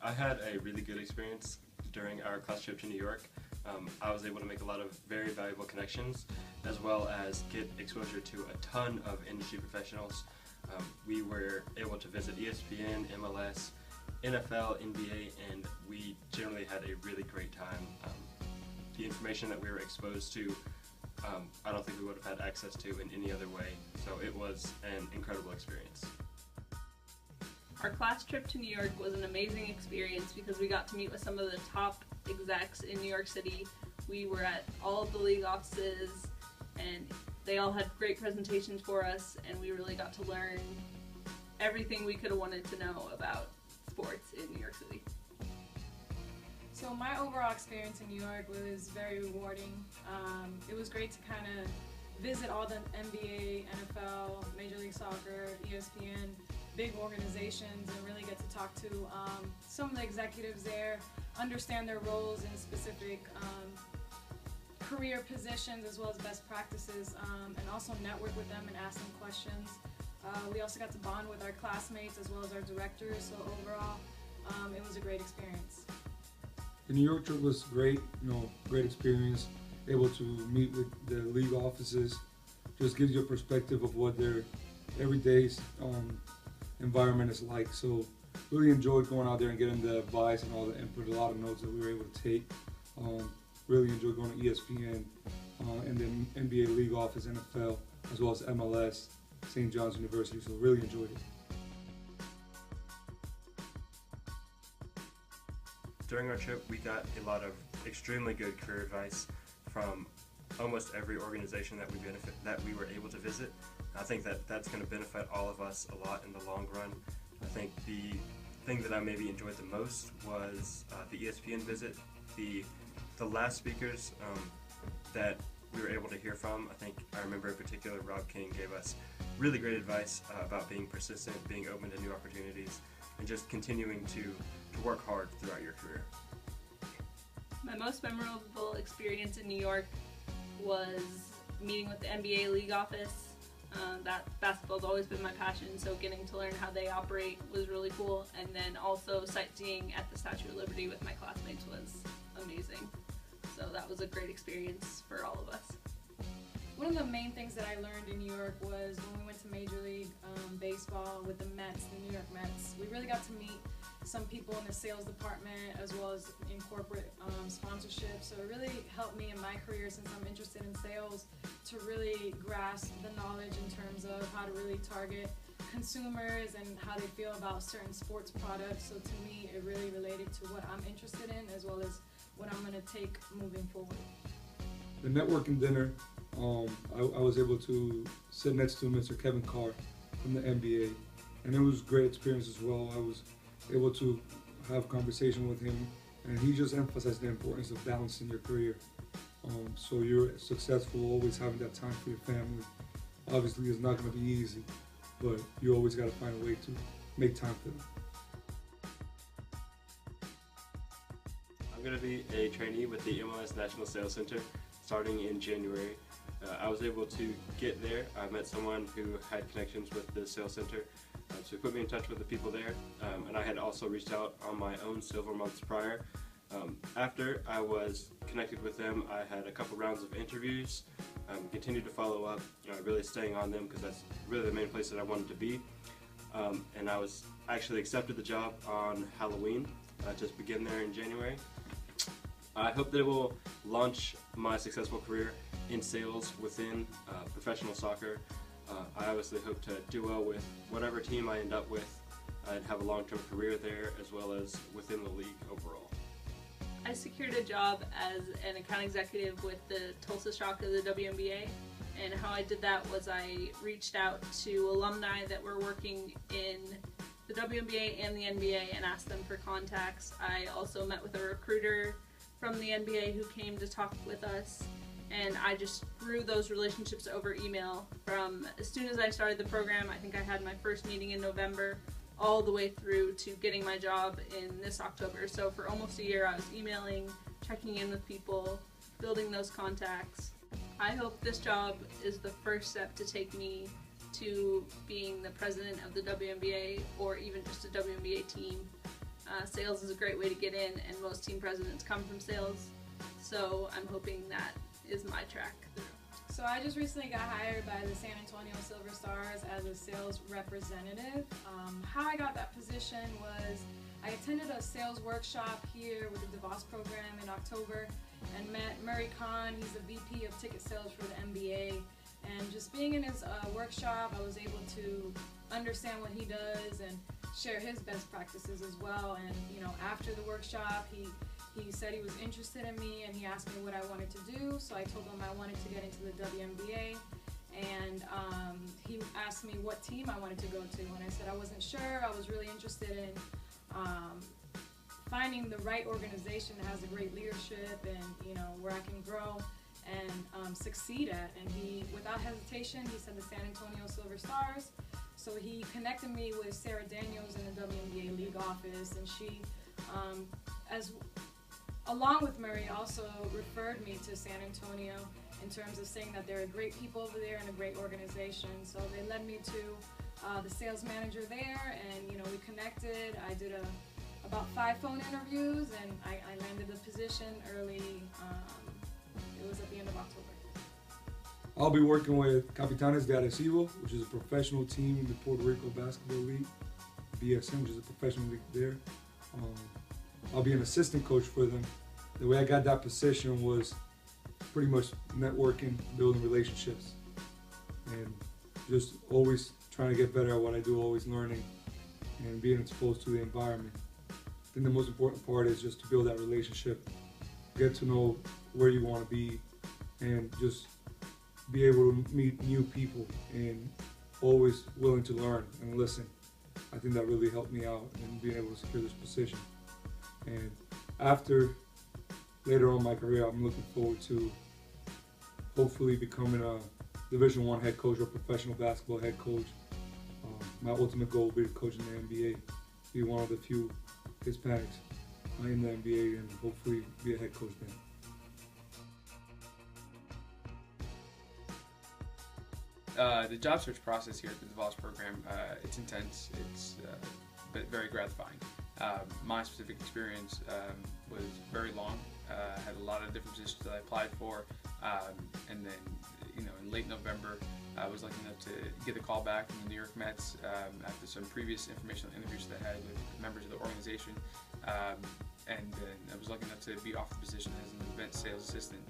I had a really good experience during our class trip to New York. I was able to make a lot of very valuable connections, as well as get exposure to a ton of industry professionals. We were able to visit ESPN, MLS, NFL, NBA, and we generally had a really great time. The information that we were exposed to, I don't think we would have had access to in any other way, so it was an incredible experience. Our class trip to New York was an amazing experience because we got to meet with some of the top execs in New York City. We were at all of the league offices and they all had great presentations for us, and we really got to learn everything we could have wanted to know about sports in New York City. So my overall experience in New York was very rewarding. It was great to kind of visit all the NBA, NFL, Major League Soccer, ESPN, big organizations, and really get to talk to some of the executives there, understand their roles in specific career positions as well as best practices, and also network with them and ask them questions. We also got to bond with our classmates as well as our directors, so overall it was a great experience. The New York trip was great, great experience. Able to meet with the league offices, just gives you a perspective of what their everyday environment is like. So really enjoyed going out there and getting the advice and all the input, a lot of notes that we were able to take. Really enjoyed going to ESPN and then NBA league office, NFL, as well as MLS, St. John's University, so really enjoyed it. During our trip, we got a lot of extremely good career advice from almost every organization that we were able to visit. I think that that's going to benefit all of us a lot in the long run. I think the thing that I maybe enjoyed the most was the ESPN visit. The last speakers that we were able to hear from, I remember in particular Rob King gave us really great advice about being persistent, being open to new opportunities, and just continuing to work hard throughout your career. My most memorable experience in New York was meeting with the NBA league office. That basketball's always been my passion, so getting to learn how they operate was really cool, and then also sightseeing at the Statue of Liberty with my classmates was amazing. So that was a great experience for all of us. One of the main things that I learned in New York was when we went to Major League Baseball with the Mets, the New York Mets. We really got to meet some people in the sales department as well as in corporate sponsorship. So it really helped me in my career, since I'm interested in sales, to really grasp the knowledge in terms of how to really target consumers and how they feel about certain sports products. So to me, it really related to what I'm interested in as well as what I'm going to take moving forward. The networking dinner, I was able to sit next to Mr. Kevin Carr from the NBA, and it was a great experience as well. I was able to have conversation with him, and he just emphasized the importance of balancing your career. So you're successful, always having that time for your family. Obviously, it's not going to be easy, but you always got to find a way to make time for them. I'm going to be a trainee with the MLS National Sales Center starting in January. I was able to get there. I met someone who had connections with the sales center, so he put me in touch with the people there, and I had also reached out on my own several months prior. After I was connected with them, I had a couple rounds of interviews, continued to follow up, really staying on them because that's really the main place that I wanted to be. And I was actually accepted the job on Halloween, just begin there in January. I hope that it will launch my successful career in sales within professional soccer. I obviously hope to do well with whatever team I end up with and have a long-term career there, as well as within the league overall. I secured a job as an account executive with the Tulsa Shock of the WNBA, and how I did that was I reached out to alumni that were working in the WNBA and the NBA and asked them for contacts. I also met with a recruiter from the NBA who came to talk with us, and I just grew those relationships over email from as soon as I started the program. I think I had my first meeting in November, all the way through to getting my job in this October. So for almost a year I was emailing, checking in with people, building those contacts. I hope this job is the first step to take me to being the president of the WNBA or even just a WNBA team. Sales is a great way to get in, and most team presidents come from sales. So I'm hoping that is my track through. So I just recently got hired by the San Antonio Silver Stars as a sales representative. How I got that position was I attended a sales workshop here with the DeVos program in October and met Murray Khan. He's the VP of ticket sales for the NBA. And just being in his workshop, I was able to understand what he does and share his best practices as well. And after the workshop, he said he was interested in me, and he asked me what I wanted to do. So I told him I wanted to get into the WNBA, and he asked me what team I wanted to go to, and I said I wasn't sure. I was really interested in finding the right organization that has a great leadership and where I can grow and succeed at. And he, without hesitation, he said the San Antonio Silver Stars. So he connected me with Sarah Daniels in the WNBA league office, and she, along with Murray, also referred me to San Antonio in terms of saying that there are great people over there and a great organization. So they led me to the sales manager there, and we connected. I did about 5 phone interviews, and I landed the position early. It was at the end of October. I'll be working with Capitanes de Arecibo, which is a professional team in the Puerto Rico Basketball League, BSM, which is a professional league there. I'll be an assistant coach for them. The way I got that position was pretty much networking, building relationships, and just always trying to get better at what I do, always learning and being exposed to the environment. I think the most important part is just to build that relationship, get to know where you want to be, and just be able to meet new people and always willing to learn and listen. I think that really helped me out in being able to secure this position. And after, later on in my career, I'm looking forward to hopefully becoming a Division I head coach or professional basketball head coach. My ultimate goal will be to coach in the NBA, be one of the few Hispanics in the NBA, and hopefully be a head coach then. The job search process here at the DeVos program, it's intense, it's but very gratifying. My specific experience was very long. Had a lot of different positions that I applied for, and then in late November I was lucky enough to get a call back from the New York Mets after some previous informational interviews that I had with members of the organization, and then I was lucky enough to be offered the position as an event sales assistant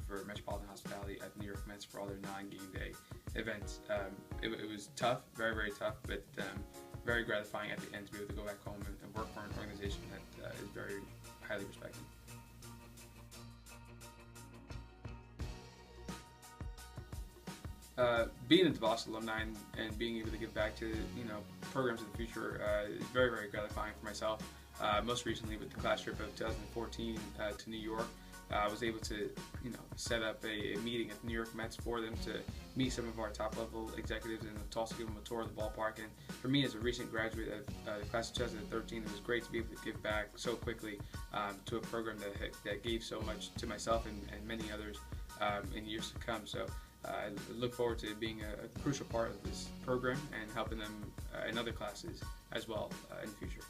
for Metropolitan Hospitality at the New York Mets for all their non-game day events. It was tough, very, very tough, but very gratifying at the end to be able to go back home and work for an organization that is very highly respected. Being a DeVos alumni and being able to give back to programs of the future is very, very gratifying for myself. Most recently with the class trip of 2014 to New York, I was able to set up a meeting at the New York Mets for them to meet some of our top level executives and to also give them a tour of the ballpark. And for me, as a recent graduate of the class of 2013, it was great to be able to give back so quickly to a program that gave so much to myself and many others in years to come. So I look forward to being a crucial part of this program and helping them in other classes as well in the future.